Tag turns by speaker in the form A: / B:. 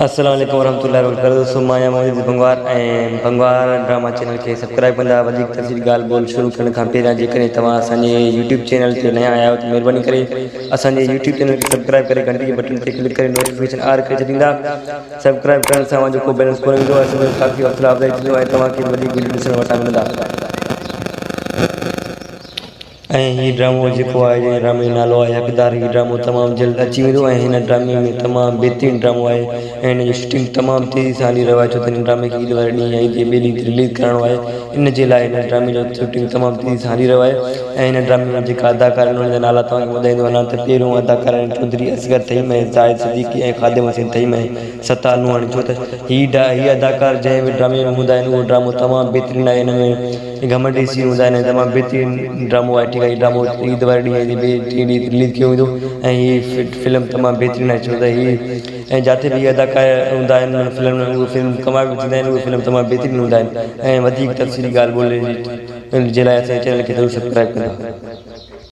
A: अस्सलाम वालेकुम वरहमतुल्लाहि वबरकातुहू। दोस्तों माया मोहम्मद भंगवार ड्रामा चैनल के सब्सक्राइब कंदा वधीक तफ़सील ॻाल्हि ॿोल शुरू करण खां पहिरियां जेकॾहिं तव्हां असांजे यूट्यूब चैनल ते नया आया आहियो त महिरबानी करे असांजे यूट्यूब चैनल खे सब्सक्राइब करे घंटी जे बटन ते क्लिक करे नोटिफिकेशन ऑल करे छॾींदा। सब्सक्राइब करण सां जेको बैलेंस कोन ईंदो आहे काफ़ी हौसला अफ़ज़ाई थींदो आहे, तव्हांखे वधीक वीडियो ॾिसण वटां मिलंदा। ही ड्रामो जो है ड्रामे जो नालो है हक़दार। ही ड्रामो तमाम जल्द अची वो है। इन ड्रामे में तमाम बेहतरीन ड्रामो है। इन शूटिंग तमाम तेज़ी सां हली रहा है, छो इन ड्रामे की ईद वारे ॾींहुं ॿिए ॾींहुं रिलीज़ करणो है। इन जे लाइ इन ड्रामे जो शूटिंग तमाम तेज़ी सां हली रहा है। इन ड्रामे में जेका अदाकार उन्हनि जा नाला तव्हांखे ॿुधाईंदो वञा त पहिरियों अदाकार आहिनि चौधरी असगर तईम ऐं ज़ाहिद सिद्दीकी ऐं ख़ादिम हसन तईम ऐं सता नूहानी। छो त ही अदाकार जंहिं बि ड्रामे में हूंदा आहिनि उहो ड्रामो तमामु बहितरीनु आहे। हिन में घमंडी सीन हूंदा आहिनि, तमामु बहितरीनु ड्रामो आहे। ठीकु आहे, हीउ ड्रामो ईद वारे ॾींहुं ॿिए ॾींहुं रिलीज़ कयो वेंदो ऐं हीअ फिल्म तमामु बहितरीनु आहे। छो त हीअ ऐं जिते बि अदाकार हूंदा आहिनि फिल्म में उहे फिल्म कमाल थींदा आहिनि, उहे फिल्म तमामु बहितरीनु हूंदा आहिनि। ऐं वधीक तफ़सीली ॻाल्हि ॿोल जे लाइ असांजे चैनल खे ज़रूरु सब्सक्राइब कंदा।